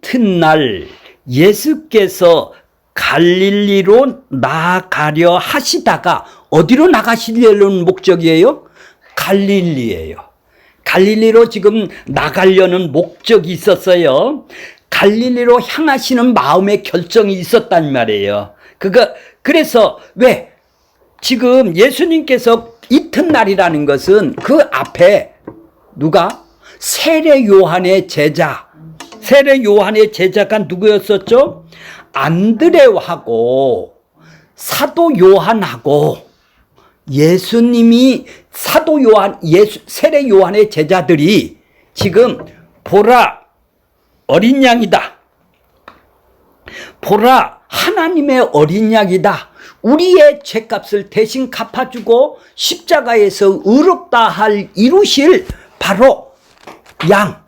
이튿날 예수께서 갈릴리로 나가려 하시다가 어디로 나가시려는 목적이에요? 갈릴리예요. 갈릴리로 지금 나가려는 목적이 있었어요. 갈릴리로 향하시는 마음의 결정이 있었단 말이에요. 그래서 왜? 지금 예수님께서 이튿날이라는 것은 그 앞에 누가? 세례 요한의 제자. 세례 요한의 제자가 누구였었죠? 안드레하고 사도 요한하고 예수님이 사도 요한, 세례 요한의 제자들이 지금 보라 어린 양이다. 보라 하나님의 어린 양이다. 우리의 죄값을 대신 갚아주고 십자가에서 의롭다 할 이루실 바로 양.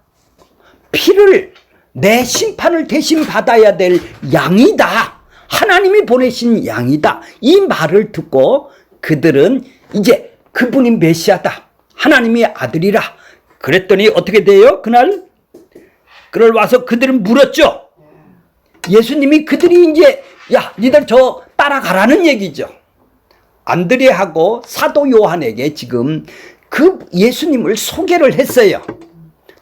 피를 내 심판을 대신 받아야 될 양이다. 하나님이 보내신 양이다. 이 말을 듣고 그들은 이제 그분이 메시아다. 하나님의 아들이라. 그랬더니 어떻게 돼요? 그날 와서 그들은 물었죠. 예수님이 그들이 이제 야 니들 저 따라가라는 얘기죠. 안드레하고 사도 요한에게 지금 그 예수님을 소개를 했어요.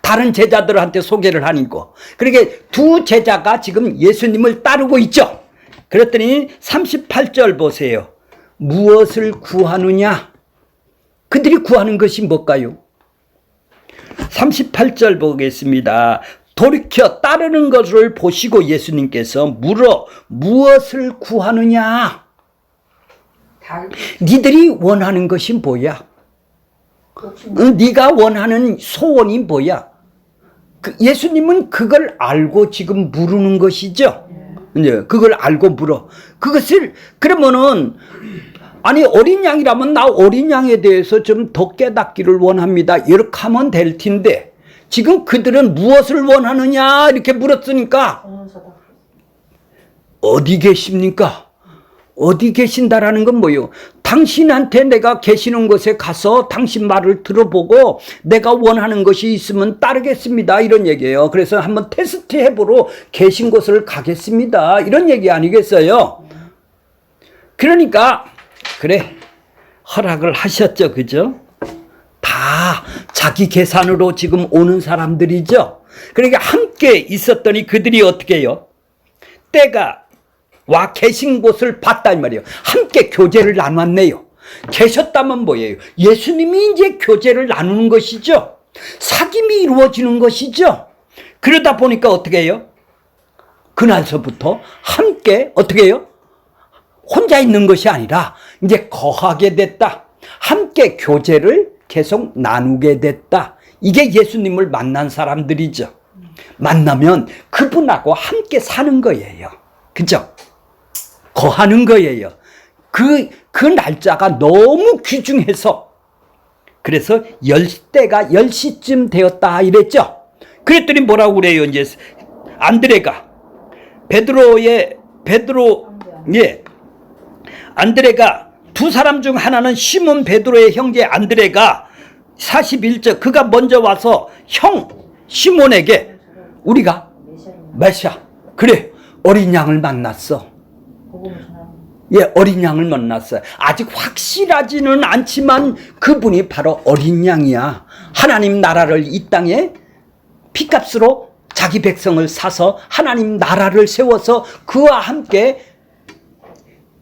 다른 제자들한테 소개를 하니까. 그러니까 두 제자가 지금 예수님을 따르고 있죠. 그랬더니 38절 보세요. 무엇을 구하느냐? 그들이 구하는 것이 뭘까요? 38절 보겠습니다. 돌이켜 따르는 것을 보시고 예수님께서 물어 무엇을 구하느냐? 니들이 원하는 것이 뭐야? 네가 원하는 소원이 뭐야? 예수님은 그걸 알고 지금 물으는 것이죠. 그걸 알고 물어. 그것을 그러면은 아니 어린 양이라면 나 어린 양에 대해서 좀 더 깨닫기를 원합니다. 이렇게 하면 될 텐데 지금 그들은 무엇을 원하느냐 이렇게 물었으니까 어디 계십니까? 어디 계신다라는 건 뭐예요? 당신한테 내가 계시는 곳에 가서 당신 말을 들어보고 내가 원하는 것이 있으면 따르겠습니다. 이런 얘기예요. 그래서 한번 테스트 해보러 계신 곳을 가겠습니다. 이런 얘기 아니겠어요? 그러니까 그래 허락을 하셨죠. 그죠? 다 자기 계산으로 지금 오는 사람들이죠. 그러니까 함께 있었더니 그들이 어떻게 해요? 때가 와 계신 곳을 봤다 이 말이에요. 함께 교제를 나눴네요. 계셨다면 뭐예요? 예수님이 이제 교제를 나누는 것이죠. 사귐이 이루어지는 것이죠. 그러다 보니까 어떻게 해요? 그날서부터 함께 어떻게 해요? 혼자 있는 것이 아니라 이제 거하게 됐다. 함께 교제를 계속 나누게 됐다. 이게 예수님을 만난 사람들이죠. 만나면 그분하고 함께 사는 거예요. 그죠? 거하는 거예요. 그 날짜가 너무 귀중해서 그래서 10대가 10시쯤 되었다 이랬죠. 그랬더니 뭐라고 그래요? 이제 안드레가 안드레가 두 사람 중 하나는 시몬 베드로의 형제 안드레가 41절 그가 먼저 와서 형 시몬에게 우리가 메시아 그래 어린 양을 만났어. 예, 어린 양을 만났어요. 아직 확실하지는 않지만 그분이 바로 어린 양이야. 하나님 나라를 이 땅에 피값으로 자기 백성을 사서 하나님 나라를 세워서 그와 함께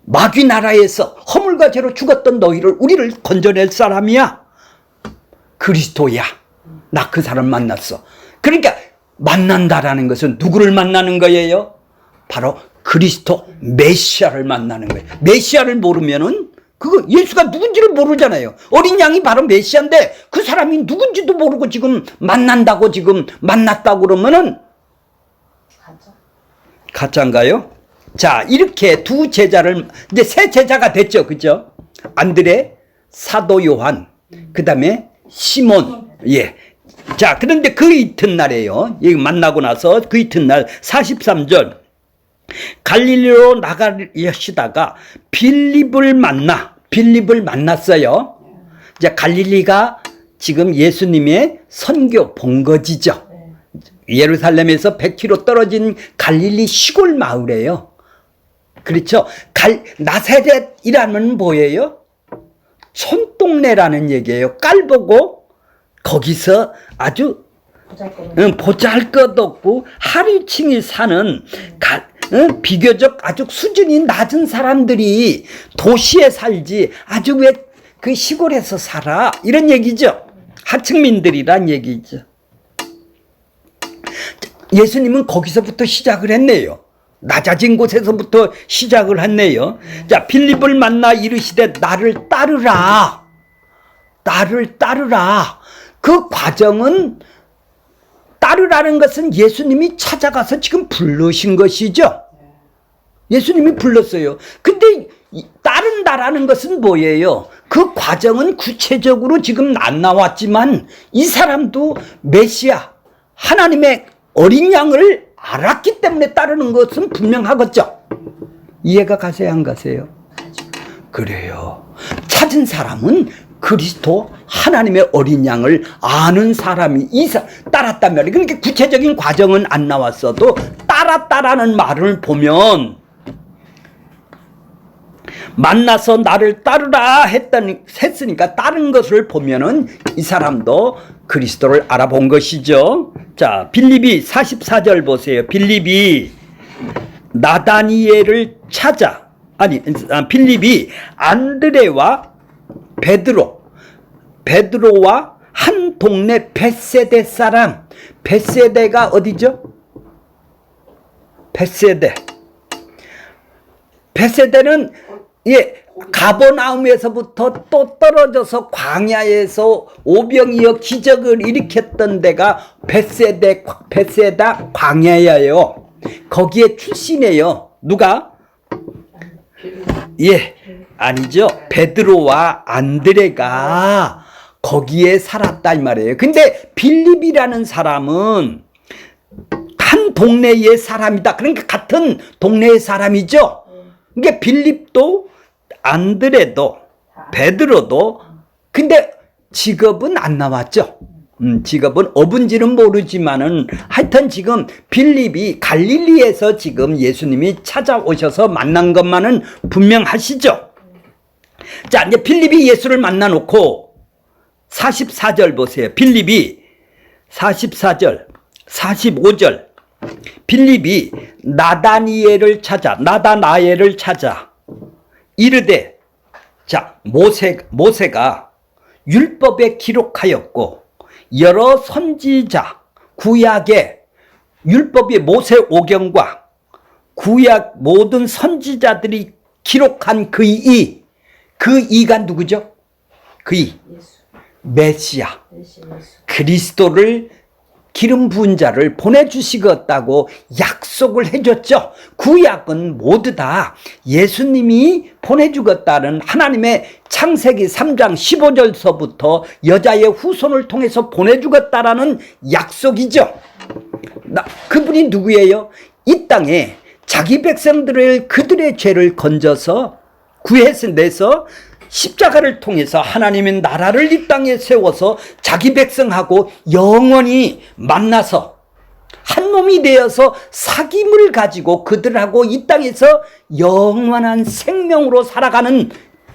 마귀 나라에서 허물과 죄로 죽었던 우리를 건져낼 사람이야. 그리스도야. 나 그 사람 만났어. 그러니까 만난다라는 것은 누구를 만나는 거예요? 바로 그리스도 메시아를 만나는 거예요. 메시아를 모르면은 그거 예수가 누군지를 모르잖아요. 어린 양이 바로 메시아인데 그 사람이 누군지도 모르고 지금 만난다고 지금 만났다고 그러면은 가짜인가요? 자, 이렇게 두 제자를 이제 세 제자가 됐죠. 그죠? 안드레, 사도 요한, 그다음에 시몬. 예. 자, 그런데 그 이튿날이에요. 만나고 나서 그 이튿날 43절 갈릴리로 나가시다가 빌립을 만났어요. 이제 갈릴리가 지금 예수님의 선교 본거지죠. 예루살렘에서 100km 떨어진 갈릴리 시골 마을이에요. 그렇죠? 나사렛이라면 뭐예요? 손동네라는 얘기예요. 깔보고 거기서 아주 보잘것없고 하루층이 사는 비교적 아주 수준이 낮은 사람들이 도시에 살지 아주 왜 그 시골에서 살아? 이런 얘기죠. 하층민들이란 얘기죠. 예수님은 거기서부터 시작을 했네요. 낮아진 곳에서부터 시작을 했네요. 자, 빌립을 만나 이르시되 나를 따르라. 나를 따르라. 그 과정은 따르라는 것은 예수님이 찾아가서 지금 부르신 것이죠. 예수님이 불렀어요. 근데 따른다라는 것은 뭐예요? 그 과정은 구체적으로 지금 안 나왔지만 이 사람도 메시아, 하나님의 어린 양을 알았기 때문에 따르는 것은 분명하겠죠. 이해가 가세요, 안 가세요? 그래요. 찾은 사람은 그리스도 하나님의 어린 양을 아는 사람이 따랐단 말이에요. 그러니까 구체적인 과정은 안 나왔어도 따랐다라는 말을 보면 만나서 나를 따르라 했으니까 따른 것을 보면은 이 사람도 그리스도를 알아본 것이죠. 자, 빌립이 44절 보세요. 빌립이 나다니엘을 찾아, 빌립이 안드레와 베드로와 한 동네 벳세데 사람, 벳세데가 어디죠? 벳세데는 가버나움에서부터 또 떨어져서 광야에서 오병이어 기적을 일으켰던 데가 벳세다 광야예요. 거기에 출신이에요. 누가? 아니죠. 베드로와 안드레가 거기에 살았다 이 말이에요. 근데 빌립이라는 사람은 한 동네의 사람이다. 그러니까 같은 동네의 사람이죠. 그러니까 빌립도 안드레도 베드로도 근데 직업은 안 나왔죠. 직업은 어딘지는 모르지만은 하여튼 지금 빌립이 갈릴리에서 지금 예수님이 찾아오셔서 만난 것만은 분명하시죠. 자, 이제 빌립이 예수를 만나놓고 44절 보세요. 빌립이 44절 45절 빌립이 나다나엘을 찾아 이르되, 자, 모세가 율법에 기록하였고 여러 선지자 구약의 율법의 모세오경과 구약 모든 선지자들이 기록한 그 이가 누구죠? 그 이 메시아 그리스도를 기름 부은 자를 보내주시겠다고 약속을 해줬죠. 구약은 모두 다 예수님이 보내주겠다는 하나님의 창세기 3장 15절서부터 여자의 후손을 통해서 보내주겠다라는 약속이죠. 그분이 누구예요? 이 땅에 자기 백성들을 그들의 죄를 건져서 구해내서 십자가를 통해서 하나님의 나라를 이 땅에 세워서 자기 백성하고 영원히 만나서 한 몸이 되어서 사귐을 가지고 그들하고 이 땅에서 영원한 생명으로 살아가는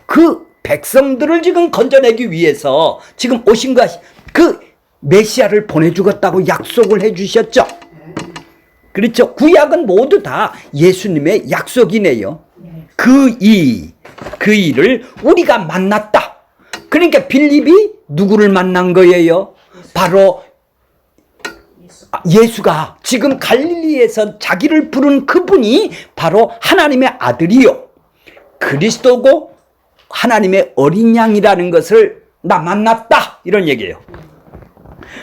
그 백성들을 지금 건져내기 위해서 지금 오신 그 메시아를 보내주겠다고 약속을 해주셨죠. 그렇죠. 구약은 모두 다 예수님의 약속이네요. 그 일을 우리가 만났다. 그러니까 빌립이 누구를 만난 거예요? 바로 예수가 지금 갈릴리에서 자기를 부른 그분이 바로 하나님의 아들이요 그리스도고 하나님의 어린 양이라는 것을 나 만났다 이런 얘기예요.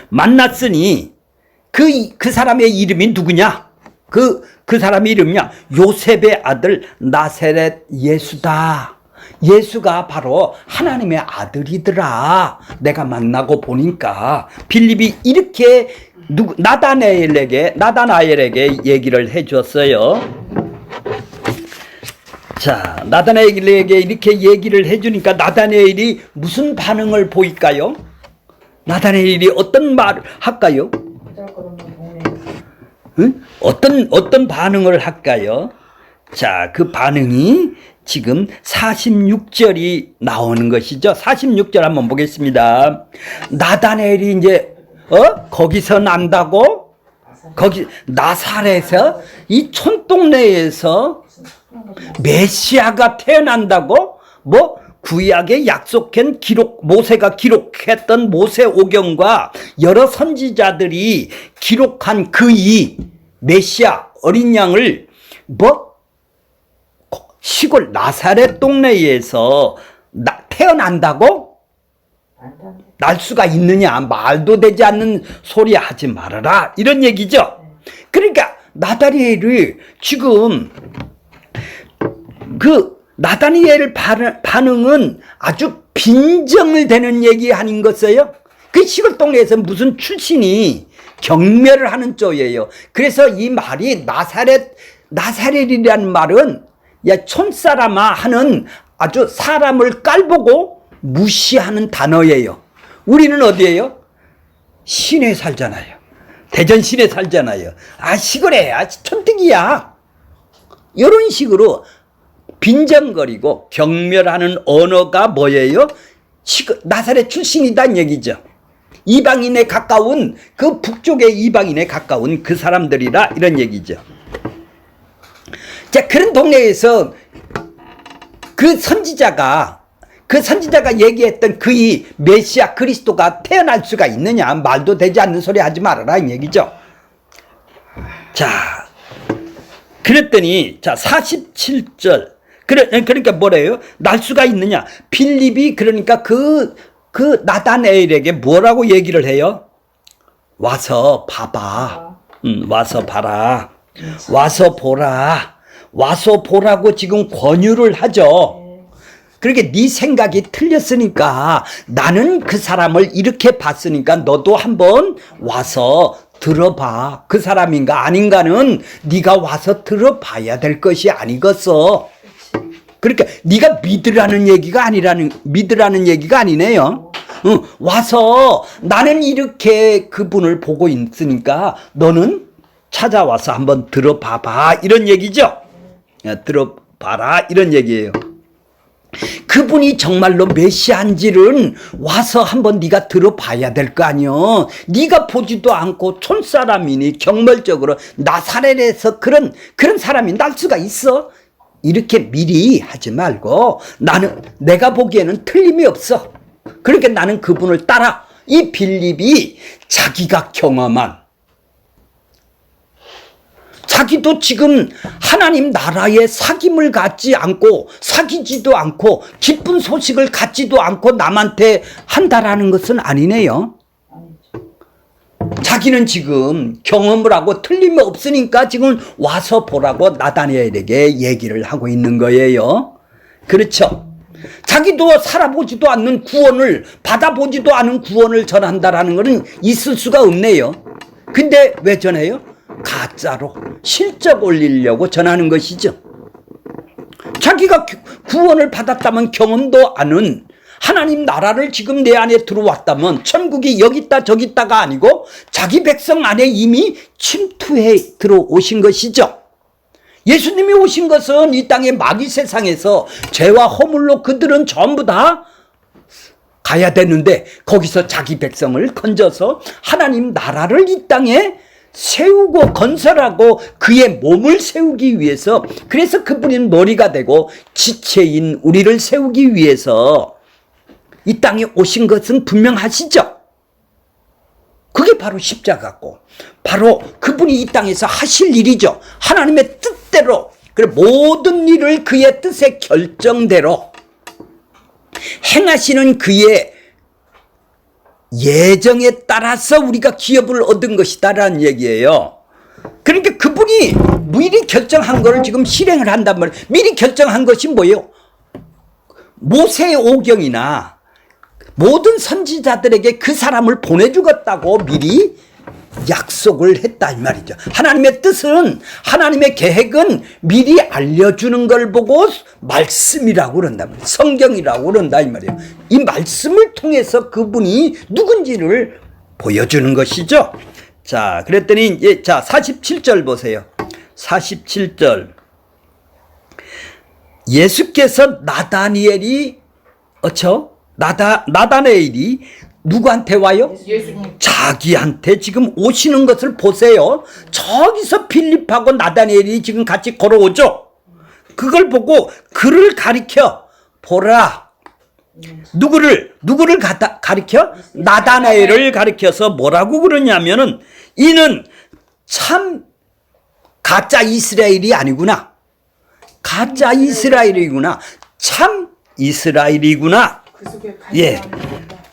만났으니 그 사람의 이름이 누구냐? 그 사람의 이름이야 요셉의 아들 나사렛 예수다. 예수가 바로 하나님의 아들이더라. 내가 만나고 보니까 빌립이 이렇게 나다나엘에게 얘기를 해줬어요. 자, 나다나엘에게 이렇게 얘기를 해주니까 나다나엘이 무슨 반응을 보일까요? 나다나엘이 어떤 말을 할까요? 응? 어떤 반응을 할까요? 자, 그 반응이 지금 46절이 나오는 것이죠. 46절 한번 보겠습니다. 나다나엘이 이제 거기서 난다고? 거기 나사렛에서 이 촌동네에서 메시아가 태어난다고? 뭐 구약에 약속한 모세가 기록했던 모세오경과 여러 선지자들이 기록한 그 이 메시아 어린 양을 뭐 시골 나사렛 동네에서 태어난다고? 날 수가 있느냐? 말도 되지 않는 소리 하지 말아라. 이런 얘기죠. 그러니까 나다니엘이 지금 그 나다니엘 반응은 아주 빈정을 대는 얘기 아닌 것이에요. 그 시골 동네에서 무슨 출신이 경멸을 하는 쪽이에요. 그래서 이 말이 나사렛이라는 말은 야 촌사람아 하는 아주 사람을 깔보고 무시하는 단어예요. 우리는 어디예요? 시내에 살잖아요. 대전 시내에 살잖아요. 아 시골에 촌뜨기야. 이런 식으로 빈정거리고 경멸하는 언어가 뭐예요? 나사렛 출신이란 얘기죠. 이방인에 가까운 그 북쪽의 이방인에 가까운 그 사람들이라 이런 얘기죠. 자, 그런 동네에서 그 선지자가 얘기했던 그 이 메시아 그리스도가 태어날 수가 있느냐? 말도 되지 않는 소리 하지 말아라 이 얘기죠. 자, 그랬더니 자 47절 그러니까 뭐래요? 날 수가 있느냐? 빌립이 그러니까 그 나다나엘에게 뭐라고 얘기를 해요? 와서 봐봐. 와서 봐라. 와서 보라. 와서 보라고 지금 권유를 하죠. 그러니까 네 생각이 틀렸으니까 나는 그 사람을 이렇게 봤으니까 너도 한번 와서 들어봐. 그 사람인가 아닌가는 네가 와서 들어봐야 될 것이 아니겠어. 그러니까 네가 믿으라는 얘기가 아니네요. 와서 나는 이렇게 그분을 보고 있으니까 너는 찾아와서 한번 들어봐봐 이런 얘기죠. 들어봐라 이런 얘기예요. 그분이 정말로 메시아인지는 와서 한번 네가 들어봐야 될 거 아니요. 네가 보지도 않고 촌사람이니 경멸적으로 나사렛에서 그런 사람이 날 수가 있어? 이렇게 미리 하지 말고 내가 보기에는 틀림이 없어. 그러니까 나는 그분을 따라. 이 빌립이 자기가 경험한 자기도 지금 하나님 나라의 사귐을 갖지 않고 사귀지도 않고 기쁜 소식을 갖지도 않고 남한테 한다라는 것은 아니네요. 자기는 지금 경험을 하고 틀림이 없으니까 지금 와서 보라고 나다니엘에게 얘기를 하고 있는 거예요. 그렇죠? 자기도 살아보지도 않는 구원을 받아보지도 않은 구원을 전한다라는 것은 있을 수가 없네요. 근데 왜 전해요? 가짜로 실적 올리려고 전하는 것이죠. 자기가 구원을 받았다면 경험도 않은 하나님 나라를 지금 내 안에 들어왔다면 천국이 여기 있다 저기 있다가 아니고 자기 백성 안에 이미 침투해 들어오신 것이죠. 예수님이 오신 것은 이 땅의 마귀 세상에서 죄와 허물로 그들은 전부 다 가야 되는데 거기서 자기 백성을 건져서 하나님 나라를 이 땅에 세우고 건설하고 그의 몸을 세우기 위해서, 그래서 그분은 머리가 되고 지체인 우리를 세우기 위해서 이 땅에 오신 것은 분명하시죠. 그게 바로 십자가고 바로 그분이 이 땅에서 하실 일이죠. 하나님의 뜻대로, 그리고 모든 일을 그의 뜻의 결정대로 행하시는 그의 예정에 따라서 우리가 기업을 얻은 것이다라는 얘기예요. 그러니까 그분이 미리 결정한 거를 지금 실행을 한단 말이에요. 미리 결정한 것이 뭐예요? 모세의 오경이나 모든 선지자들에게 그 사람을 보내주겠다고 미리 약속을 했다 이 말이죠. 하나님의 뜻은, 하나님의 계획은 미리 알려주는 걸 보고 말씀이라고 그런다 말이에요. 성경이라고 그런다 이 말이에요. 이 말씀을 통해서 그분이 누군지를 보여주는 것이죠. 자, 그랬더니 이제 자, 47절 보세요. 47절. 예수께서 나다니엘이 나다니엘이 누구한테 와요? 예수님. 자기한테 지금 오시는 것을 보세요. 저기서 필립하고 나다니엘이 지금 같이 걸어오죠. 그걸 보고 그를 가리켜 보라. 누구를 가리켜? 나다나엘을 가리켜서 뭐라고 그러냐면은 이는 참 가짜 이스라엘이 아니구나. 가짜 이스라엘이구나. 참 이스라엘이구나. 그 속에 예.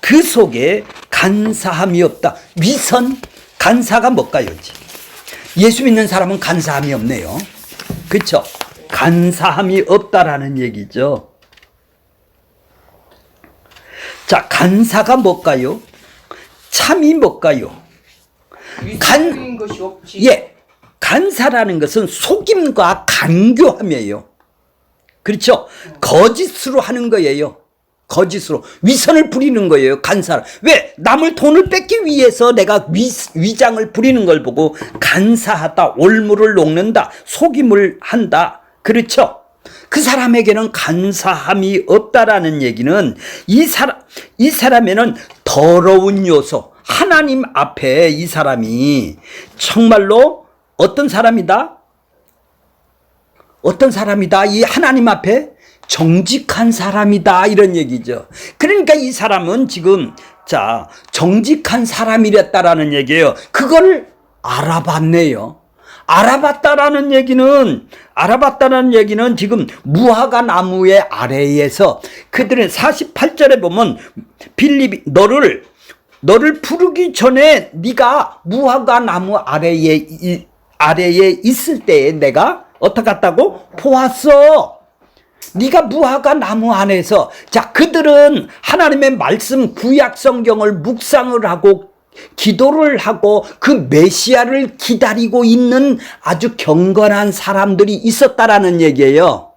그 속에 간사함이 없다. 위선, 간사가 뭘까요? 예수 믿는 사람은 간사함이 없네요. 그렇죠? 간사함이 없다라는 얘기죠. 자, 간사가 뭘까요? 참이 뭘까요? 위선인 것이 없지. 예, 간사라는 것은 속임과 간교함이에요. 그렇죠? 거짓으로 하는 거예요. 거짓으로 위선을 부리는 거예요. 간사. 왜? 남을 돈을 뺏기 위해서 내가 위장을 부리는 걸 보고 간사하다, 올무를 녹는다, 속임을 한다. 그렇죠? 그 사람에게는 간사함이 없다라는 얘기는 이 사람에는 더러운 요소, 하나님 앞에 이 사람이 정말로 어떤 사람이다? 어떤 사람이다? 이 하나님 앞에 정직한 사람이다, 이런 얘기죠. 그러니까 이 사람은 지금 자, 정직한 사람이랬다라는 얘기예요. 그걸 알아봤네요. 알아봤다라는 얘기는 지금 무화과 나무의 아래에서 그들은 48절에 보면 빌립이 너를 부르기 전에 네가 무화과 나무 아래에 있을 때에 내가 어떻게 했다고? 보았어. 네가 무화과 나무 안에서. 자, 그들은 하나님의 말씀 구약 성경을 묵상을 하고 기도를 하고 그 메시아를 기다리고 있는 아주 경건한 사람들이 있었다라는 얘기예요.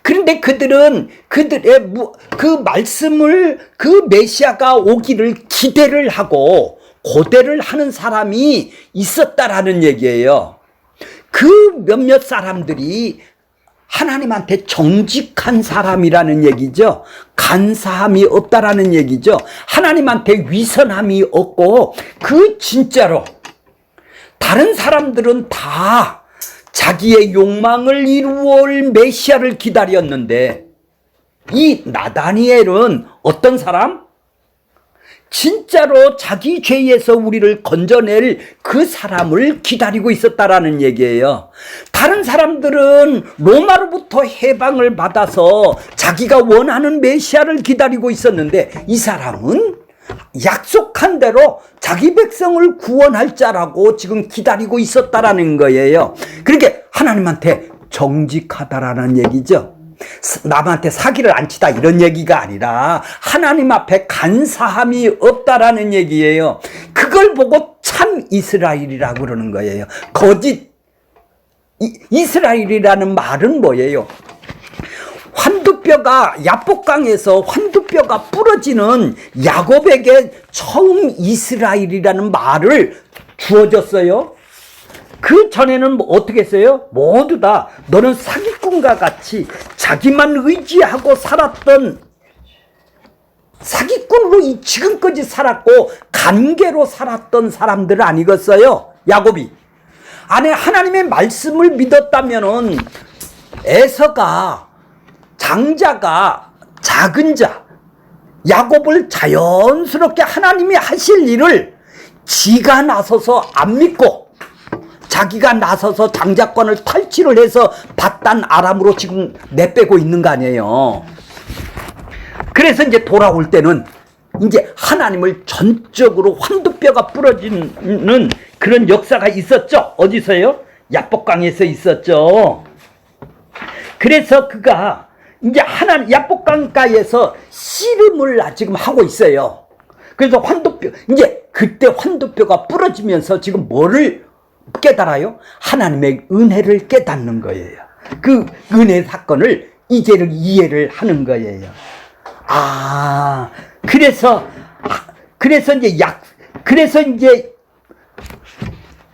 그런데 그들은 그들의 그 말씀을, 그 메시아가 오기를 기대를 하고 고대를 하는 사람이 있었다라는 얘기예요. 그 몇몇 사람들이 하나님한테 정직한 사람이라는 얘기죠. 간사함이 없다라는 얘기죠. 하나님한테 위선함이 없고, 그 진짜로 다른 사람들은 다 자기의 욕망을 이루어올 메시아를 기다렸는데, 이 나다니엘은 어떤 사람? 진짜로 자기 죄에서 우리를 건져낼 그 사람을 기다리고 있었다라는 얘기예요. 다른 사람들은 로마로부터 해방을 받아서 자기가 원하는 메시아를 기다리고 있었는데, 이 사람은 약속한 대로 자기 백성을 구원할 자라고 지금 기다리고 있었다라는 거예요. 그러니까 하나님한테 정직하다라는 얘기죠. 남한테 사기를 안 치다 이런 얘기가 아니라 하나님 앞에 간사함이 없다라는 얘기예요. 그걸 보고 참 이스라엘이라고 그러는 거예요. 거짓 이스라엘이라는 말은 뭐예요? 환두뼈가 야복강에서 환두뼈가 부러지는 야곱에게 처음 이스라엘이라는 말을 주어졌어요. 그 전에는 어떻게 했어요? 모두 다 너는 사기꾼과 같이 자기만 의지하고 살았던 사기꾼으로 지금까지 살았고 간계로 살았던 사람들 아니겠어요? 야곱이. 안에 하나님의 말씀을 믿었다면은 에서가 장자가 작은 자 야곱을 자연스럽게 하나님이 하실 일을 지가 나서서 안 믿고 자기가 나서서 장자권을 탈취를 해서 바단 아람으로 지금 내빼고 있는 거 아니에요. 그래서 이제 돌아올 때는 이제 하나님을 전적으로 환두뼈가 부러지는 그런 역사가 있었죠. 어디서요? 야복강에서 있었죠. 그래서 그가 이제 야복강가에서 씨름을 지금 하고 있어요. 그래서 환두뼈, 이제 그때 환두뼈가 부러지면서 지금 뭐를 깨달아요? 하나님의 은혜를 깨닫는 거예요. 그 은혜 사건을 이제는 이해를 하는 거예요. 그래서 이제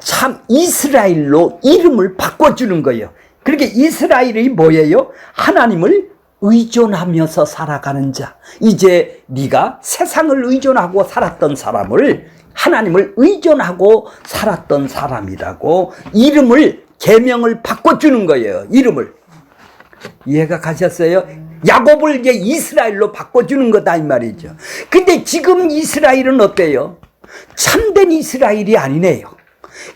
참 이스라엘로 이름을 바꿔주는 거예요. 그렇게 이스라엘이 뭐예요? 하나님을 의존하면서 살아가는 자. 이제 네가 세상을 의존하고 살았던 사람을 하나님을 의존하고 살았던 사람이라고 이름을 계명을 바꿔주는 거예요. 이름을. 이해가 가셨어요? 야곱을 이제 이스라엘로 바꿔주는 거다 이 말이죠. 근데 지금 이스라엘은 어때요? 참된 이스라엘이 아니네요.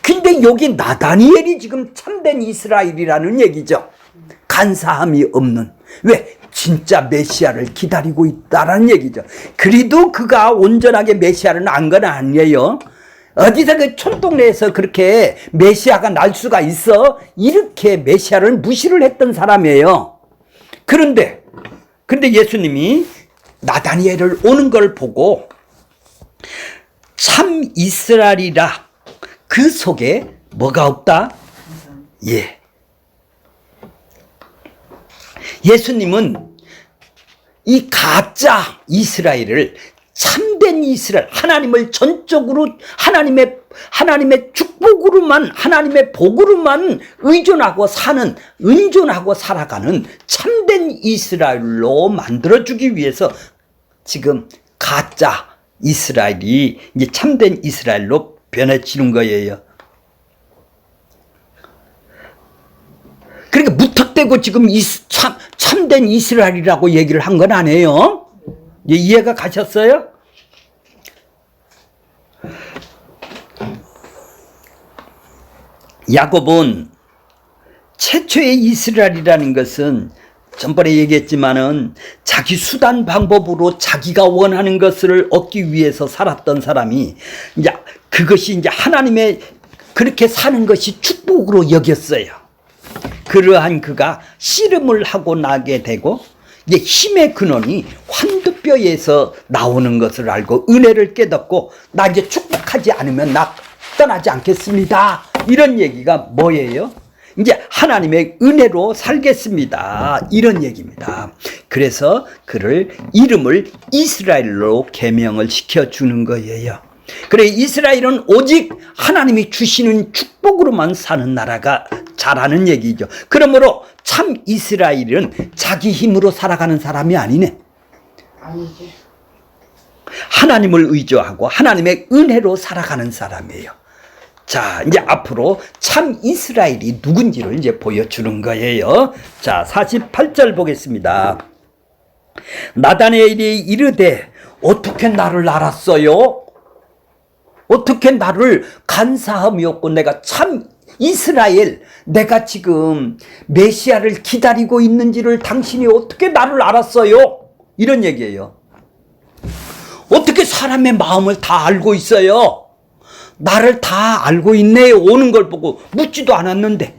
근데 여기 나다니엘이 지금 참된 이스라엘이라는 얘기죠. 간사함이 없는. 왜? 진짜 메시아를 기다리고 있다라는 얘기죠. 그래도 그가 온전하게 메시아를 안 건 아니에요. 어디서 그 촌동네에서 그렇게 메시아가 날 수가 있어? 이렇게 메시아를 무시를 했던 사람이에요. 그런데 예수님이 나다니엘을 오는 걸 보고 참 이스라엘이라 그 속에 뭐가 없다? 예. 예수님은 이 가짜 이스라엘을 참된 이스라엘, 하나님을 전적으로 하나님의 축복으로만, 하나님의 복으로만 의존하고 살아가는 참된 이스라엘로 만들어주기 위해서 지금 가짜 이스라엘이 이제 참된 이스라엘로 변해지는 거예요. 그러니까 무턱대고 지금 참된 이스라엘이라고 얘기를 한 건 아니에요. 이해가 가셨어요? 야곱은 최초의 이스라엘이라는 것은 전번에 얘기했지만은 자기 수단 방법으로 자기가 원하는 것을 얻기 위해서 살았던 사람이 이제 그것이 이제 하나님의 그렇게 사는 것이 축복으로 여겼어요. 그러한 그가 씨름을 하고 나게 되고 이제 힘의 근원이 환두뼈에서 나오는 것을 알고 은혜를 깨닫고 나 이제 축복하지 않으면 나 떠나지 않겠습니다. 이런 얘기가 뭐예요? 이제 하나님의 은혜로 살겠습니다. 이런 얘기입니다. 그래서 그를 이름을 이스라엘로 계명을 시켜주는 거예요. 그래 이스라엘은 오직 하나님이 주시는 축복으로만 사는 나라가 잘하는 얘기죠. 그러므로 참 이스라엘은 자기 힘으로 살아가는 사람이 아니네. 아니지. 하나님을 의존하고 하나님의 은혜로 살아가는 사람이에요. 자, 이제 앞으로 참 이스라엘이 누군지를 이제 보여주는 거예요. 자, 48절 보겠습니다. 나다니엘이 이르되 어떻게 나를 알았어요? 어떻게 나를 간사함이 없고 내가 참 이스라엘, 내가 지금 메시아를 기다리고 있는지를 당신이 어떻게 나를 알았어요? 이런 얘기예요. 어떻게 사람의 마음을 다 알고 있어요? 나를 다 알고 있네요. 오는 걸 보고 묻지도 않았는데.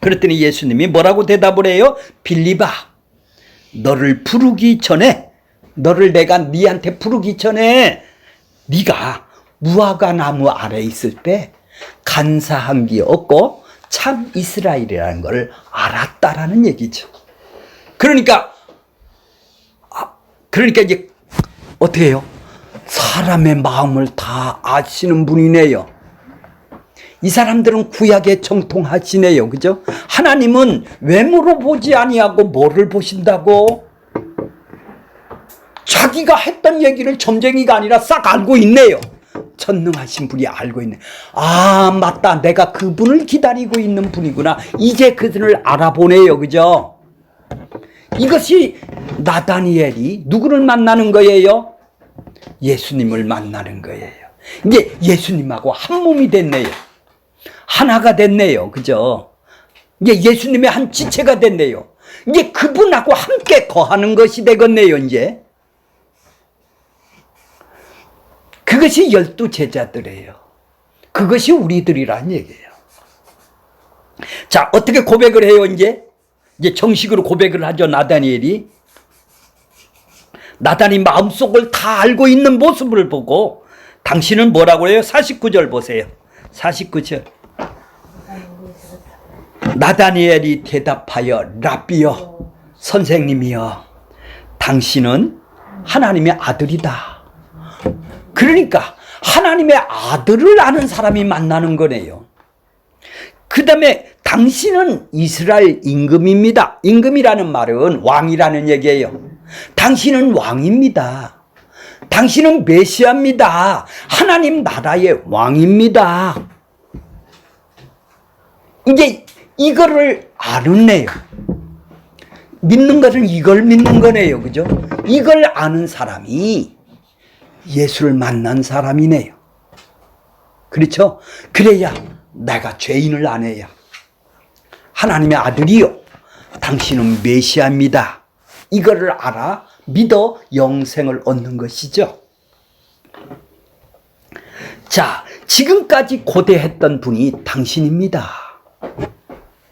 그랬더니 예수님이 뭐라고 대답을 해요? 빌립아, 너를 부르기 전에, 너를 내가 네한테 부르기 전에 네가 무화과 나무 아래에 있을 때 간사한 게 없고 참 이스라엘이라는 걸 알았다라는 얘기죠. 그러니까 이제 어떻게 해요? 사람의 마음을 다 아시는 분이네요. 이 사람들은 구약에 정통하시네요. 그죠? 하나님은 외모로 보지 아니하고 뭐를 보신다고? 자기가 했던 얘기를 점쟁이가 아니라 싹 알고 있네요. 전능하신 분이 알고 있네. 아, 맞다. 내가 그분을 기다리고 있는 분이구나. 이제 그분을 알아보네요. 그죠? 이것이 나다니엘이 누구를 만나는 거예요? 예수님을 만나는 거예요. 이제 예수님하고 한 몸이 됐네요. 하나가 됐네요. 그죠? 이제 예수님의 한 지체가 됐네요. 이제 그분하고 함께 거하는 것이 되겠네요. 이제 그것이 12 제자들이에요. 그것이 우리들이란 얘기예요. 자, 어떻게 고백을 해요? 이제 정식으로 고백을 하죠. 나다니엘이 마음속을 다 알고 있는 모습을 보고 당신은 뭐라고 해요? 49절 보세요. 49절. 나다니엘이 대답하여 라비여, 선생님이여, 당신은 하나님의 아들이다. 그러니까 하나님의 아들을 아는 사람이 만나는 거네요. 그 다음에 당신은 이스라엘 임금입니다. 임금이라는 말은 왕이라는 얘기예요. 당신은 왕입니다. 당신은 메시아입니다. 하나님 나라의 왕입니다. 이제 이거를 아는네요. 믿는 것은 이걸 믿는 거네요. 그죠? 이걸 아는 사람이 예수를 만난 사람이네요. 그렇죠? 그래야 내가 죄인을 아내야. 하나님의 아들이요. 당신은 메시아입니다. 이거를 알아 믿어 영생을 얻는 것이죠. 자, 지금까지 고대했던 분이 당신입니다.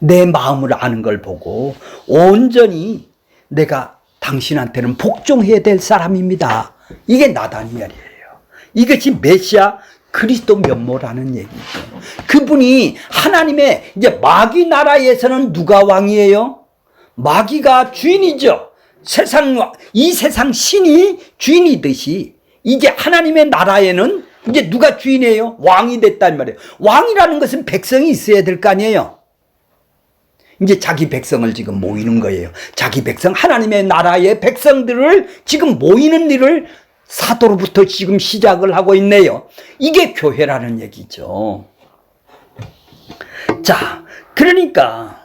내 마음을 아는 걸 보고 온전히 내가 당신한테는 복종해야 될 사람입니다. 이게 나다니엘이에요. 이것이 메시아 그리스도 면모라는 얘기죠. 그분이 하나님의 이제 마귀 나라에서는 누가 왕이에요? 마귀가 주인이죠. 이 세상 신이 주인이듯이 이제 하나님의 나라에는 이제 누가 주인이에요? 왕이 됐단 말이에요. 왕이라는 것은 백성이 있어야 될 거 아니에요. 이제 자기 백성을 지금 모이는 거예요. 자기 백성, 하나님의 나라의 백성들을 지금 모이는 일을 사도로부터 지금 시작을 하고 있네요. 이게 교회라는 얘기죠. 자, 그러니까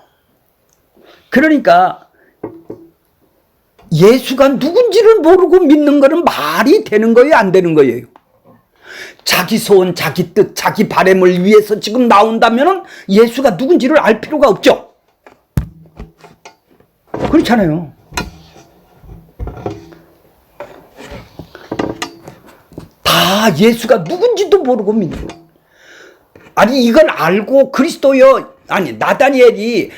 예수가 누군지를 모르고 믿는 거는 말이 되는 거예요, 안 되는 거예요? 자기 소원, 자기 뜻, 자기 바램을 위해서 지금 나온다면 예수가 누군지를 알 필요가 없죠. 그렇잖아요. 다 예수가 누군지도 모르고 믿는 거예요. 아니 이걸 알고 그리스도요, 아니 나다니엘이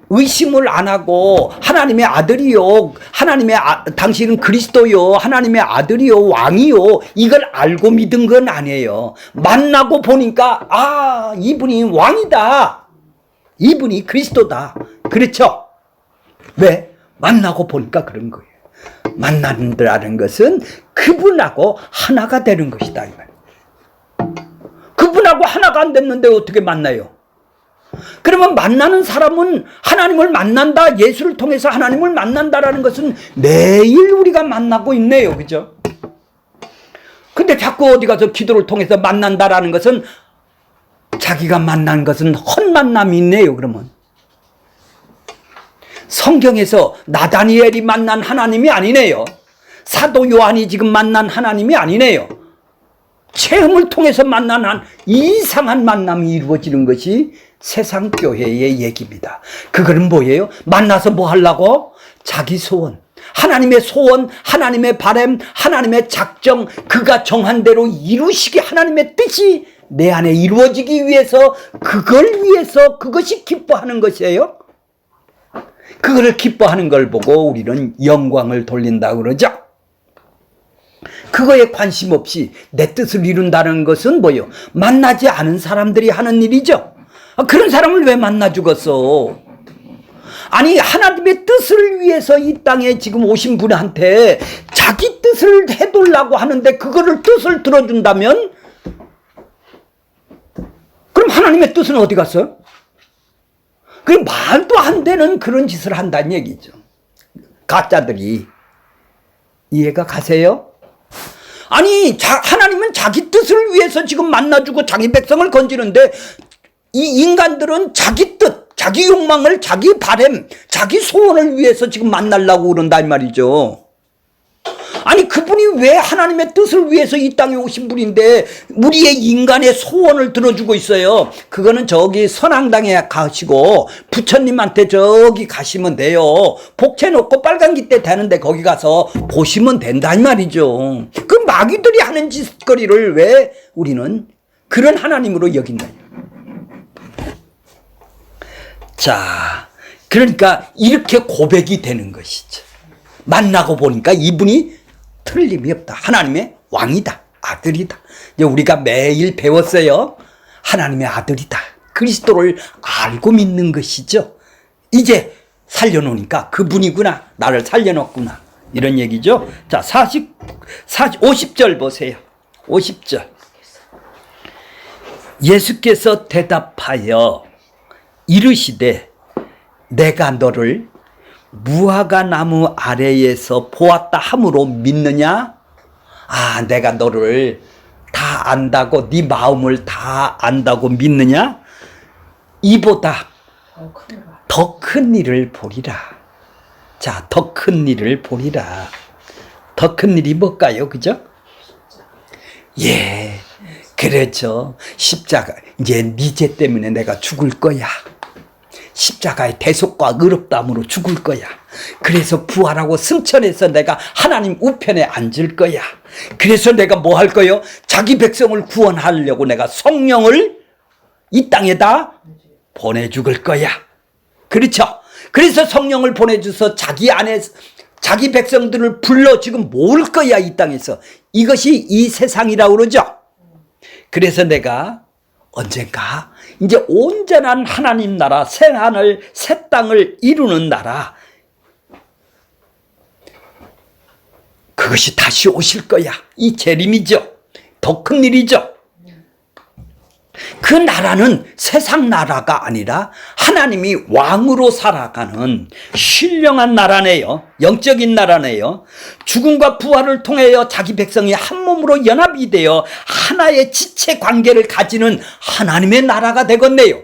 의심을 안 하고 하나님의 아들이요, 당신은 그리스도요, 하나님의 아들이요, 왕이요, 이걸 알고 믿은 건 아니에요. 만나고 보니까 아, 이분이 왕이다, 이분이 그리스도다. 그렇죠? 왜? 만나고 보니까 그런 거예요. 만난다는 것은 그분하고 하나가 되는 것이다, 이 말이에요. 그분하고 하나가 안 됐는데 어떻게 만나요? 그러면 만나는 사람은 하나님을 만난다, 예수를 통해서 하나님을 만난다라는 것은 매일 우리가 만나고 있네요. 그죠? 근데 자꾸 어디 가서 기도를 통해서 만난다라는 것은 자기가 만난 것은 헛만남이 있네요. 그러면 성경에서 나다니엘이 만난 하나님이 아니네요. 사도 요한이 지금 만난 하나님이 아니네요. 체험을 통해서 만난 이상한 만남이 이루어지는 것이 세상 교회의 얘기입니다. 그거는 뭐예요? 만나서 뭐 하려고? 자기 소원, 하나님의 바람, 하나님의 작정, 그가 정한 대로 이루시기, 하나님의 뜻이 내 안에 이루어지기 위해서, 그것이 기뻐하는 것이에요. 그거를 기뻐하는 걸 보고 우리는 영광을 돌린다고 그러죠. 그거에 관심 없이 내 뜻을 이룬다는 것은 뭐예요? 만나지 않은 사람들이 하는 일이죠. 그런 사람을 왜 만나 죽었어? 아니 하나님의 뜻을 위해서 이 땅에 지금 오신 분한테 자기 뜻을 해달라고 하는데 그거를 뜻을 들어준다면 그럼 하나님의 뜻은 어디 갔어요? 그 말도 안 되는 그런 짓을 한다는 얘기죠. 가짜들이. 이해가 가세요? 아니 하나님은 자기 뜻을 위해서 지금 만나주고 자기 백성을 건지는데 이 인간들은 자기 뜻, 자기 욕망을, 자기 바램, 자기 소원을 위해서 지금 만나려고 그런단 말이죠. 아니 그분이 왜 하나님의 뜻을 위해서 이 땅에 오신 분인데 우리의 인간의 소원을 들어주고 있어요. 그거는 저기 선앙당에 가시고 부처님한테 저기 가시면 돼요. 복채 놓고 빨간기 때 되는데 거기 가서 보시면 된단 말이죠. 그 마귀들이 하는 짓거리를 왜 우리는 그런 하나님으로 여긴다. 자, 그러니까 이렇게 고백이 되는 것이죠. 만나고 보니까 이분이 틀림이 없다. 하나님의 왕이다. 아들이다. 이제 우리가 매일 배웠어요. 하나님의 아들이다. 그리스도를 알고 믿는 것이죠. 이제 살려놓으니까 그분이구나. 나를 살려놓구나. 이런 얘기죠. 자, 50절 보세요. 50절. 예수께서 대답하여 이르시되 내가 너를 무화과 나무 아래에서 보았다 함으로 믿느냐? 아, 내가 너를 다 안다고, 네 마음을 다 안다고 믿느냐? 이보다 더 큰 일을 보리라. 자, 더 큰 일을 보리라. 더 큰 일이 뭘까요? 그죠? 예, 그렇죠. 십자가, 이제 네 죄 때문에 내가 죽을 거야. 십자가의 대속과 의롭다함으로 죽을 거야. 그래서 부활하고 승천해서 내가 하나님 우편에 앉을 거야. 그래서 내가 뭐 할 거요? 자기 백성을 구원하려고 내가 성령을 이 땅에다 보내 죽을 거야. 그렇죠? 그래서 성령을 보내줘서 자기 안에 자기 백성들을 불러 지금 모을 거야, 이 땅에서. 이것이 이 세상이라고 그러죠. 그래서 내가 언젠가 이제 온전한 하나님 나라, 새 하늘, 새 땅을 이루는 나라, 그것이 다시 오실 거야. 이 재림이죠. 더 큰 일이죠. 그 나라는 세상 나라가 아니라 하나님이 왕으로 살아가는 신령한 나라네요. 영적인 나라네요. 죽음과 부활을 통하여 자기 백성이 한 몸으로 연합이 되어 하나의 지체 관계를 가지는 하나님의 나라가 되겠네요.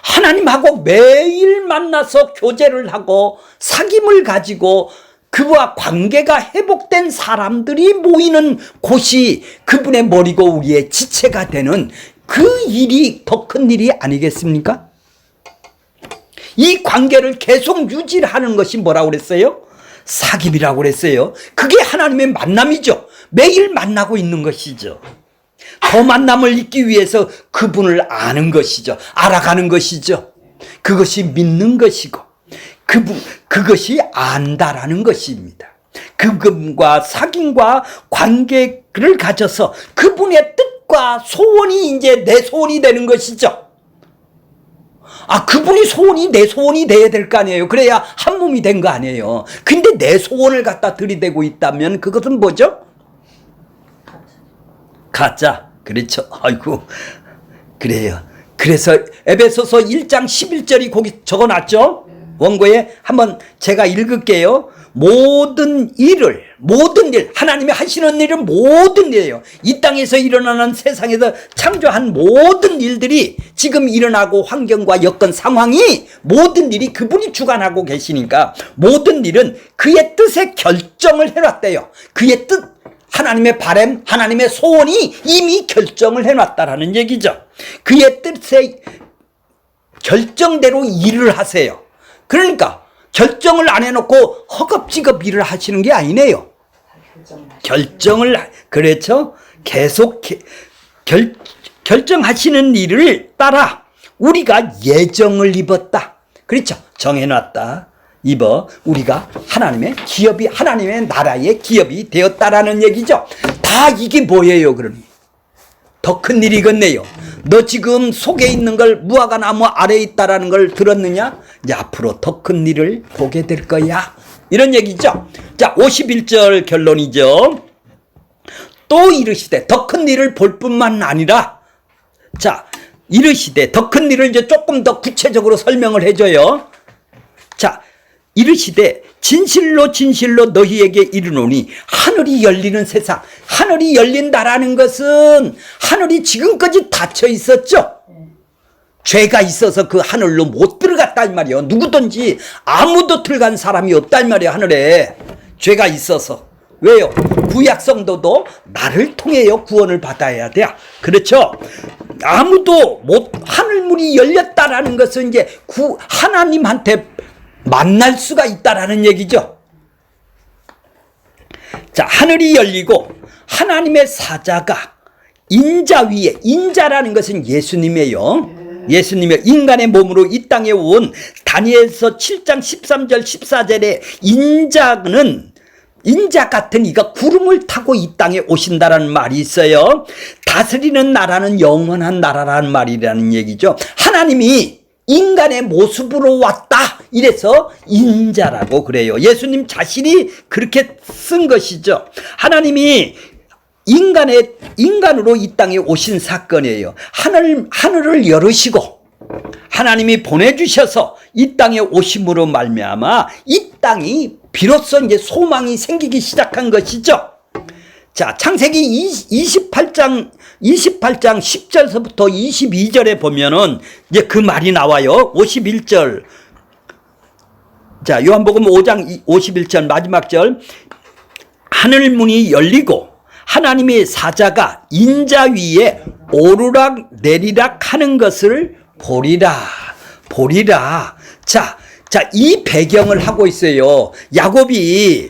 하나님하고 매일 만나서 교제를 하고 사귐을 가지고 그와 관계가 회복된 사람들이 모이는 곳이 그분의 머리고 우리의 지체가 되는 그 일이 더 큰 일이 아니겠습니까? 이 관계를 계속 유지하는 것이 뭐라고 그랬어요? 사귐이라고 그랬어요. 그게 하나님의 만남이죠. 매일 만나고 있는 것이죠. 더 만남을 잇기 위해서 그분을 아는 것이죠. 알아가는 것이죠. 그것이 믿는 것이고 그것이 안다라는 것입니다. 그분과 사귐과 관계를 가져서 그분의 뜻과 소원이 이제 내 소원이 되는 것이죠. 아, 그분이 소원이 내 소원이 돼야 될 거 아니에요. 그래야 한 몸이 된 거 아니에요. 근데 내 소원을 갖다 들이대고 있다면 그것은 뭐죠? 가짜. 그렇죠. 아이고, 그래요. 그래서 에베소서 1장 11절이 거기 적어놨죠. 원고에 한번 제가 읽을게요. 모든 일, 하나님이 하시는 일은 모든 일이에요. 이 땅에서 일어나는 세상에서 창조한 모든 일들이 지금 일어나고 환경과 여건 상황이 모든 일이 그분이 주관하고 계시니까 모든 일은 그의 뜻에 결정을 해놨대요. 그의 뜻, 하나님의 바람, 하나님의 소원이 이미 결정을 해놨다라는 얘기죠. 그의 뜻에 결정대로 일을 하세요. 그러니까 결정을 안 해놓고 허겁지겁 일을 하시는 게 아니네요. 결정을, 그렇죠? 계속 결정하시는 일을 따라 우리가 예정을 입었다. 그렇죠? 정해놨다. 우리가 하나님의 기업이, 하나님의 나라의 기업이 되었다라는 얘기죠. 다 이게 뭐예요, 그러니? 더 큰 일이겠네요. 너 지금 속에 있는 걸 무화과 나무 아래에 있다라는 걸 들었느냐? 이제 앞으로 더 큰 일을 보게 될 거야. 이런 얘기죠. 자, 51절 결론이죠. 또 이르시되 더 큰 일을 볼 뿐만 아니라, 자, 이르시되 더 큰 일을 이제 조금 더 구체적으로 설명을 해줘요. 자, 이르시되 진실로 진실로 너희에게 이르노니 하늘이 열리는 세상. 하늘이 열린다라는 것은 하늘이 지금까지 닫혀 있었죠. 죄가 있어서 그 하늘로 못 들어갔단 말이에요. 누구든지 아무도 들어간 사람이 없단 말이에요. 하늘에 죄가 있어서. 왜요? 구약 성도도 나를 통해요 구원을 받아야 돼. 그렇죠? 아무도 못, 하늘문이 열렸다라는 것은 이제 하나님한테 만날 수가 있다라는 얘기죠. 자, 하늘이 열리고 하나님의 사자가 인자 위에, 인자라는 것은 예수님이에요. 예수님의 인간의 몸으로 이 땅에 온 다니엘서 7장 13절 14절에 인자 같은 이가 구름을 타고 이 땅에 오신다라는 말이 있어요. 다스리는 나라는 영원한 나라라는 말이라는 얘기죠. 하나님이 인간의 모습으로 왔다. 이래서 인자라고 그래요. 예수님 자신이 그렇게 쓴 것이죠. 하나님이 인간으로 이 땅에 오신 사건이에요. 하늘을 열으시고 하나님이 보내주셔서 이 땅에 오심으로 말미암아 이 땅이 비로소 이제 소망이 생기기 시작한 것이죠. 자, 창세기 28장 10절서부터 22절에 보면은 이제 그 말이 나와요. 51절. 자, 요한복음 5장 51절 마지막 절. 하늘 문이 열리고 하나님의 사자가 인자 위에 오르락 내리락 하는 것을 보리라. 자, 이 배경을 하고 있어요. 야곱이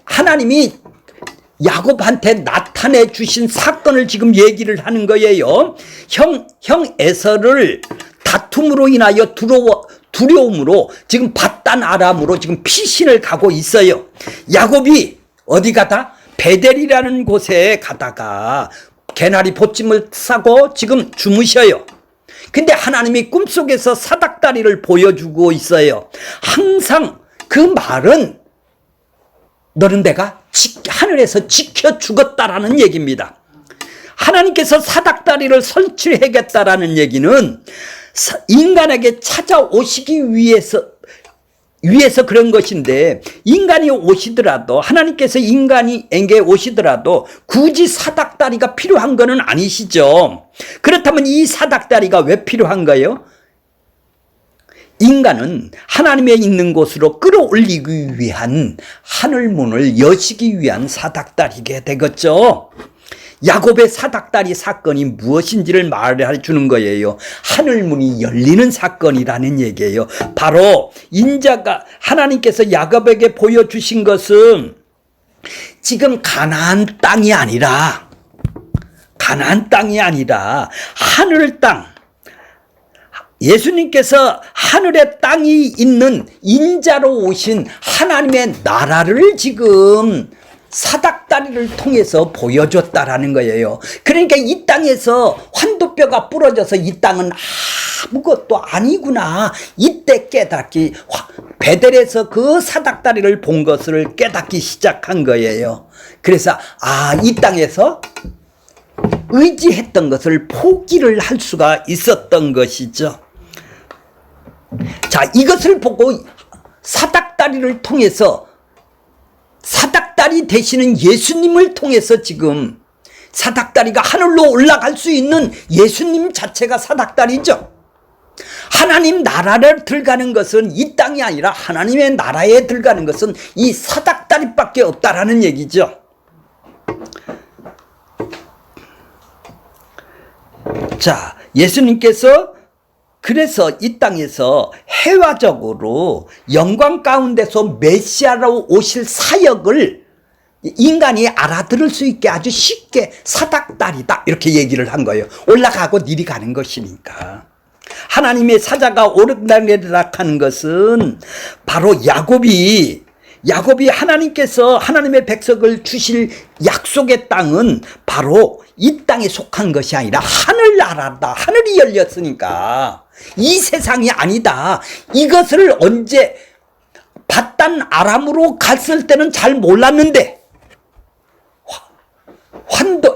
하나님이 야곱한테 나타내 주신 사건을 지금 얘기를 하는 거예요. 형 에서를 다툼으로 인하여 두려움으로 지금 바단 아람으로 지금 피신을 가고 있어요. 야곱이 어디 가다? 베델이라는 곳에 가다가 개나리 보찜을 싸고 지금 주무셔요. 근데 하나님이 꿈속에서 사닥다리를 보여주고 있어요. 항상 그 말은 너는 내가 하늘에서 지켜 주겠다라는 얘기입니다. 하나님께서 사닥다리를 설치하겠다라는 얘기는 인간에게 찾아오시기 위해서 그런 것인데, 인간이 오시더라도, 하나님께서 인간에게 오시더라도 굳이 사닥다리가 필요한 것은 아니시죠. 그렇다면 이 사닥다리가 왜 필요한가요? 인간은 하나님의 있는 곳으로 끌어올리기 위한 하늘문을 여시기 위한 사닥다리게 되겠죠. 야곱의 사닥다리 사건이 무엇인지를 말해 주는 거예요. 하늘문이 열리는 사건이라는 얘기예요. 바로 인자가 하나님께서 야곱에게 보여주신 것은 지금 가나안 땅이 아니라 하늘 땅, 예수님께서 하늘의 땅이 있는 인자로 오신 하나님의 나라를 지금 사닥다리를 통해서 보여줬다라는 거예요. 그러니까 이 땅에서 환도뼈가 부러져서 이 땅은 아무것도 아니구나, 이때 깨닫기, 베델에서 그 사닥다리를 본 것을 깨닫기 시작한 거예요. 그래서 이 땅에서 의지했던 것을 포기를 할 수가 있었던 것이죠. 자, 이것을 보고 사닥다리를 통해서, 사닥다리 되시는 예수님을 통해서 지금 사닥다리가 하늘로 올라갈 수 있는 예수님 자체가 사닥다리죠. 하나님 나라를 들어가는 것은 이 땅이 아니라 하나님의 나라에 들어가는 것은 이 사닥다리밖에 없다라는 얘기죠. 자, 예수님께서 그래서 이 땅에서 해화적으로 영광 가운데서 메시아로 오실 사역을 인간이 알아들을 수 있게 아주 쉽게 사닥다리다 이렇게 얘기를 한 거예요. 올라가고 내려가는 것이니까. 하나님의 사자가 오르락내리락 하는 것은 바로 야곱이 하나님께서 하나님의 백성을 주실 약속의 땅은 바로 이 땅에 속한 것이 아니라 하늘나라다. 하늘이 열렸으니까 이 세상이 아니다. 이것을 언제 바단 아람으로 갔을 때는 잘 몰랐는데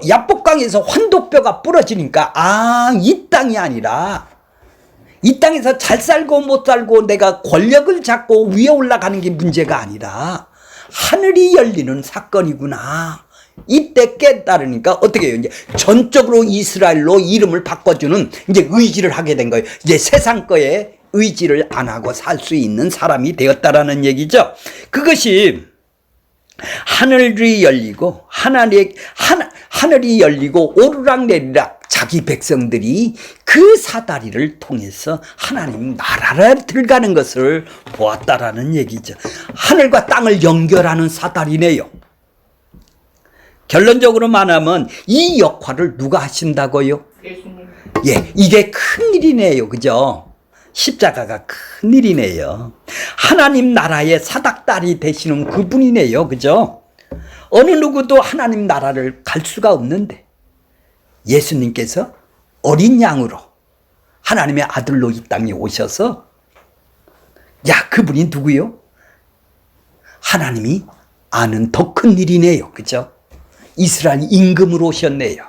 야복강에서 환도뼈가 부러지니까 이 땅이 아니라, 이 땅에서 잘 살고 못 살고 내가 권력을 잡고 위에 올라가는 게 문제가 아니라 하늘이 열리는 사건이구나. 이때 깨달으니까 어떻게 해요? 이제 전적으로 이스라엘로 이름을 바꿔주는 이제 의지를 하게 된 거예요. 이제 세상 거에 의지를 안 하고 살 수 있는 사람이 되었다라는 얘기죠. 그것이 하늘이 열리고 하늘이 열리고 오르락내리락 자기 백성들이 그 사다리를 통해서 하나님 나라를 들어가는 것을 보았다라는 얘기죠. 하늘과 땅을 연결하는 사다리네요. 결론적으로 말하면 이 역할을 누가 하신다고요? 예수님. 예, 이게 큰일이네요. 그죠? 십자가가 큰일이네요. 하나님 나라의 사닥다리 되시는 그분이네요. 그죠? 어느 누구도 하나님 나라를 갈 수가 없는데 예수님께서 어린 양으로 하나님의 아들로 이 땅에 오셔서, 그분이 누구요? 하나님이 아는 더 큰 일이네요. 그죠? 이스라엘 임금으로 오셨네요.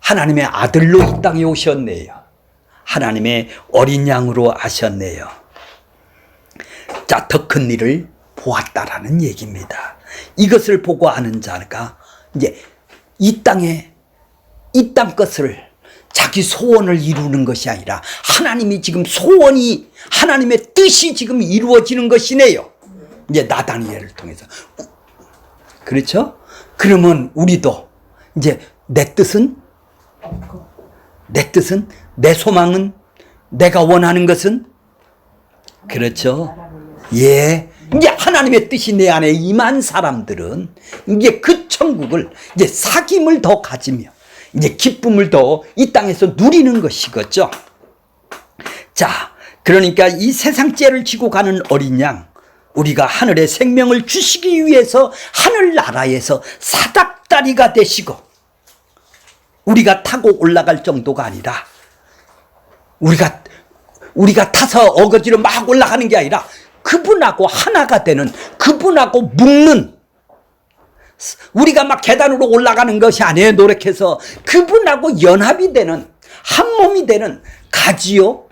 하나님의 아들로 이 땅에 오셨네요. 하나님의 어린 양으로 하셨네요. 자, 더 큰 일을 보았다라는 얘기입니다. 이것을 보고 아는 자가 이제 이 땅 것을 자기 소원을 이루는 것이 아니라 하나님이 지금 소원이 하나님의 뜻이 지금 이루어지는 것이네요. 이제 나다니엘을 통해서. 그렇죠? 그러면 우리도 이제 내 뜻은 내 소망은 내가 원하는 것은 그렇죠. 예. 이제 하나님의 뜻이 내 안에 임한 사람들은 이제 그 천국을 이제 사귐을 더 가지며 이제 기쁨을 더 이 땅에서 누리는 것이겠죠. 자, 그러니까 이 세상 죄를 지고 가는 어린 양, 우리가 하늘의 생명을 주시기 위해서 하늘나라에서 사닥다리가 되시고 우리가 타고 올라갈 정도가 아니라 우리가 타서 어거지로 막 올라가는 게 아니라 그분하고 하나가 되는, 그분하고 묶는, 우리가 막 계단으로 올라가는 것이 아니에요. 노력해서 그분하고 연합이 되는, 한 몸이 되는, 가지요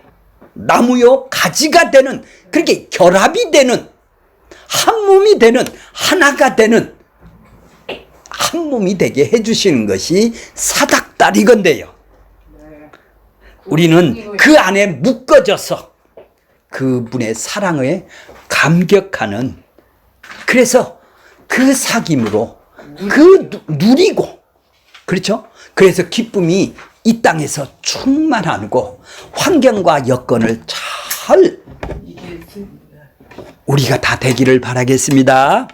나무요 가지가 되는, 그렇게 결합이 되는, 한 몸이 되는, 하나가 되는, 한 몸이 되게 해주시는 것이 사닥다리건데요. 우리는 그 안에 묶어져서 그분의 사랑에 감격하는, 그래서 그 사귐으로 누리고, 그렇죠? 그래서 기쁨이 이 땅에서 충만하고 환경과 여건을 잘 우리가 다 되기를 바라겠습니다.